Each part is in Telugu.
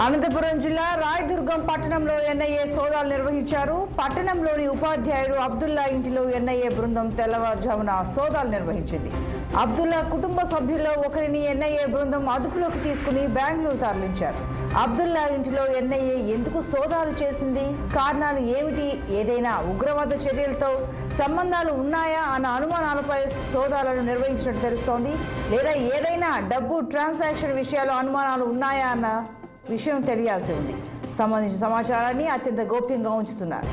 అనంతపురం జిల్లా రాయదుర్గం పట్టణంలో ఎన్ఐఏ సోదాలు నిర్వహించారు. పట్టణంలోని ఉపాధ్యాయుడు అబ్దుల్లా ఇంటిలో ఎన్ఐఏ బృందం తెల్లవారుజామున సోదాలు నిర్వహించింది. అబ్దుల్లా కుటుంబ సభ్యుల్లో ఒకరిని ఎన్ఐఏ బృందం అదుపులోకి తీసుకుని బెంగళూరు తరలించారు. అబ్దుల్లా ఇంటిలో ఎన్ఐఏ ఎందుకు సోదాలు చేసింది, కారణాలు ఏమిటి, ఏదైనా ఉగ్రవాద చర్యలతో సంబంధాలు ఉన్నాయా అన్న అనుమానాలపై సోదాలను నిర్వహించినట్టు తెలుస్తోంది. లేదా ఏదైనా డబ్బు ట్రాన్సాక్షన్ విషయాలు అనుమానాలు ఉన్నాయా అన్న విషయం తెలియాల్సి ఉంది. సంబంధించిన సమాచారాన్ని అత్యంత గోప్యంగా ఉంచుతున్నారు.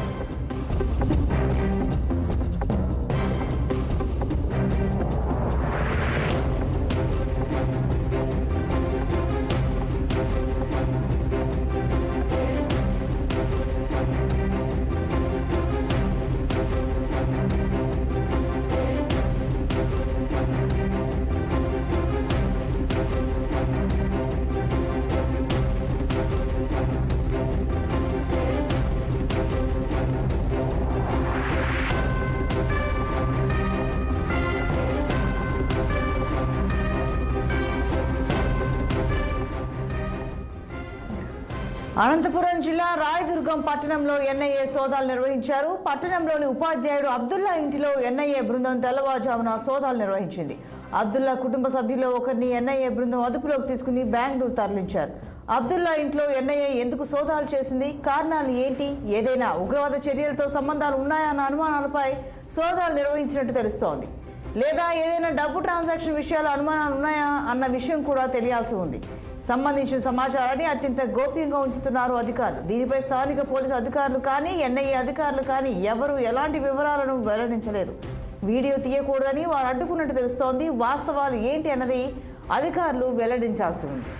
అనంతపురం జిల్లా రాయదుర్గం పట్టణంలో ఎన్ఐఏ సోదాలు నిర్వహించారు. పట్టణంలోని ఉపాధ్యాయుడు అబ్దుల్లా ఇంటిలో ఎన్ఐఏ బృందం తెల్లవారుజామున సోదాలు నిర్వహించింది. అబ్దుల్లా కుటుంబ సభ్యుల్లో ఒకరిని ఎన్ఐఏ బృందం అదుపులోకి తీసుకుని బెంగళూరు తరలించారు. అబ్దుల్లా ఇంట్లో ఎన్ఐఏ ఎందుకు సోదాలు చేసింది, కారణాలు ఏంటి, ఏదైనా ఉగ్రవాద చర్యలతో సంబంధాలు ఉన్నాయా అన్న అనుమానాలపై సోదాలు నిర్వహించినట్టు తెలుస్తోంది. లేదా ఏదైనా డబ్బు ట్రాన్సాక్షన్ విషయాలు అనుమానాలు ఉన్నాయా అన్న విషయం కూడా తెలియాల్సి ఉంది. సంబంధించిన సమాచారాన్ని అత్యంత గోప్యంగా ఉంచుతున్నారు అధికారులు. దీనిపై స్థానిక పోలీసు అధికారులు కానీ ఎన్ఐఏ అధికారులు కానీ ఎవరు ఎలాంటి వివరాలను వెల్లడించలేదు. వీడియో తీయకూడదని వారు అడ్డుకున్నట్టు తెలుస్తోంది. వాస్తవాలు ఏంటి అన్నది అధికారులు వెల్లడించాల్సి ఉంది.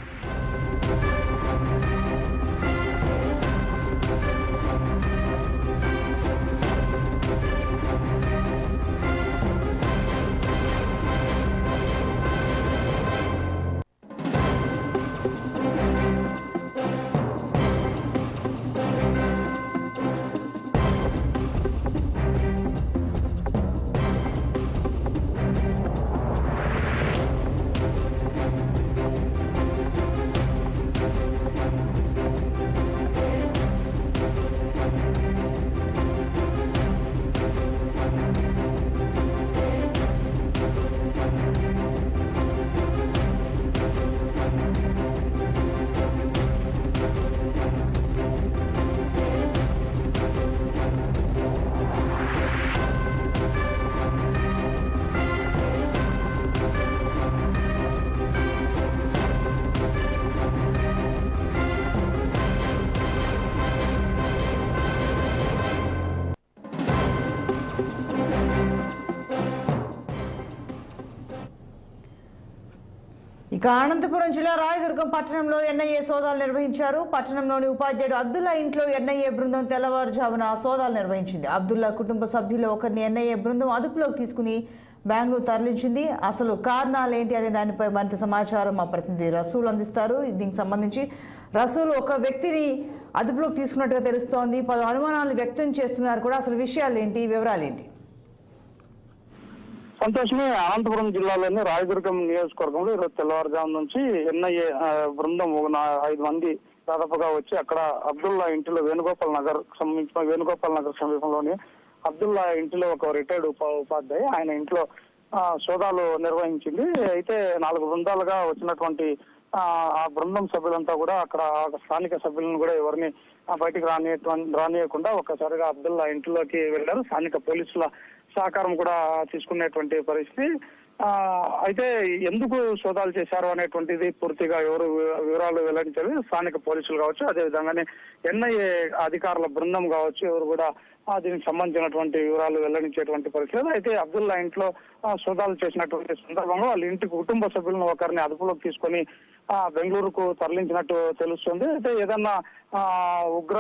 ఇక అనంతపురం జిల్లా రాయదుర్గం పట్టణంలో ఎన్ఐఏ సోదాలు నిర్వహించారు. పట్టణంలోని ఉపాధ్యాయుడు అబ్దుల్లా ఇంట్లో ఎన్ఐఏ బృందం తెల్లవారుజామున సోదాలు నిర్వహించింది. అబ్దుల్లా కుటుంబ సభ్యులు ఒకరిని ఎన్ఐఏ బృందం అదుపులోకి తీసుకుని బెంగళూరు తరలించింది. అసలు కారణాలు ఏంటి అనే దానిపై మరింత సమాచారం మా ప్రతినిధి రసూల్ అందిస్తారు. దీనికి సంబంధించి రసూల్, ఒక వ్యక్తిని అదుపులోకి తీసుకున్నట్టుగా తెలుస్తోంది, పలు అనుమానాలు వ్యక్తం చేస్తున్నారు కూడా. అసలు విషయాలు ఏంటి, వివరాలు ఏంటి? సంతోషమే. అనంతపురం జిల్లాలోని రాయదుర్గం నియోజకవర్గంలో ఈరోజు తెల్లవారుజాము నుంచి ఎన్ఐఏ బృందం 5 మంది దాదాపుగా వచ్చి అక్కడ అబ్దుల్లా ఇంటిలో వేణుగోపాల్ నగర్ సమీపంలోని అబ్దుల్లా ఇంటిలో ఒక రిటైర్డ్ ఉపాధ్యాయ ఆయన ఇంట్లో సోదాలు నిర్వహించింది. అయితే 4 బృందాలుగా వచ్చినటువంటి ఆ బృందం సభ్యులంతా కూడా అక్కడ స్థానిక సభ్యులను కూడా ఎవరిని బయటికి రానియకుండా ఒక్కసారిగా అబ్దుల్లా ఇంటిలోకి వెళ్లారు. స్థానిక పోలీసుల సహకారం కూడా తీసుకునేటువంటి పరిస్థితి. అయితే ఎందుకు సోదాలు చేశారు అనేటువంటిది పూర్తిగా ఎవరు వివరాలు వెల్లడించారు. స్థానిక పోలీసులు కావచ్చు, అదేవిధంగానే ఎన్ఐఏ అధికారుల బృందం కావచ్చు, ఎవరు కూడా దీనికి సంబంధించినటువంటి వివరాలు వెల్లడించేటువంటి పరిస్థితి. అయితే అబ్దుల్లా ఇంట్లో సోదాలు చేసినటువంటి సందర్భంలో వాళ్ళ ఇంటి కుటుంబ సభ్యులను ఒకరిని అదుపులోకి తీసుకొని బెంగళూరుకు తరలించినట్టు తెలుస్తుంది. అయితే ఏదన్నా ఉగ్ర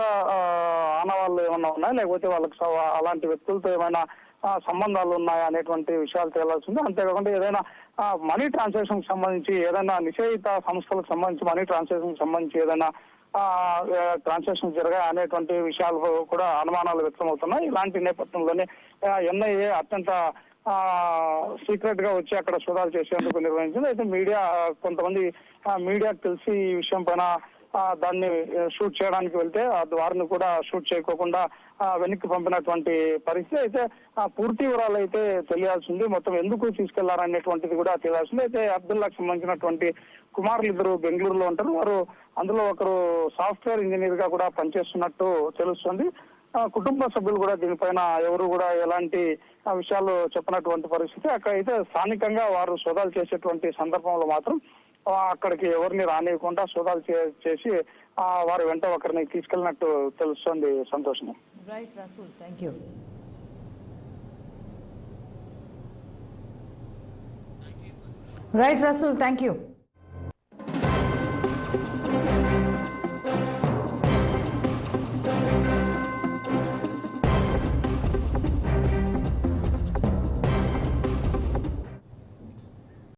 ఆనవాళ్ళు ఏమన్నా ఉన్నాయా, లేకపోతే వాళ్ళకి అలాంటి వ్యక్తులతో ఏమైనా సంబంధాలు ఉన్నాయా అనేటువంటి విషయాలు తేలాల్సింది. అంతేకాకుండా ఏదైనా మనీ ట్రాన్సాక్షన్ సంబంధించి, ఏదైనా నిషేధిత సంస్థలకు సంబంధించి మనీ ట్రాన్సాక్షన్ సంబంధించి ఏదైనా ట్రాన్సాక్షన్ జరిగాయి అనేటువంటి విషయాలు కూడా అనుమానాలు వ్యక్తమవుతున్నాయి. ఇలాంటి నేపథ్యంలోనే ఎన్ఐఏ అత్యంత సీక్రెట్ గా వచ్చి అక్కడ సోదాలు చేసేందుకు నిర్వహించింది. అయితే కొంతమంది మీడియాకు తెలిసి ఈ విషయం పైన దాన్ని షూట్ చేయడానికి వెళ్తే వారిని కూడా షూట్ చేయకోకుండా వెనక్కి పంపినటువంటి పరిస్థితి. అయితే పూర్తి వివరాలు అయితే తెలియాల్సింది, మొత్తం ఎందుకు తీసుకెళ్లారనేటువంటిది కూడా తెలియాల్సింది. అయితే అబ్దుల్లాకి సంబంధించినటువంటి కుమారులు ఇద్దరు బెంగళూరులో ఉంటారు. వారు అందులో ఒకరు సాఫ్ట్వేర్ ఇంజనీర్ గా కూడా పనిచేస్తున్నట్టు తెలుస్తుంది. కుటుంబ సభ్యులు కూడా దీనిపైన ఎవరు కూడా ఎలాంటి విషయాలు చెప్పినటువంటి పరిస్థితి. అక్కడ అయితే స్థానికంగా వారు సోదాలు చేసేటువంటి సందర్భంలో మాత్రం అక్కడికి ఎవరిని రానియకుండా సోదాలు చేసి వారి వెంట ఒకరిని తీసుకెళ్ళినట్టు తెలుస్తుంది. సంతోషం. Right Rasool, thank you. Right Rasool, thank you.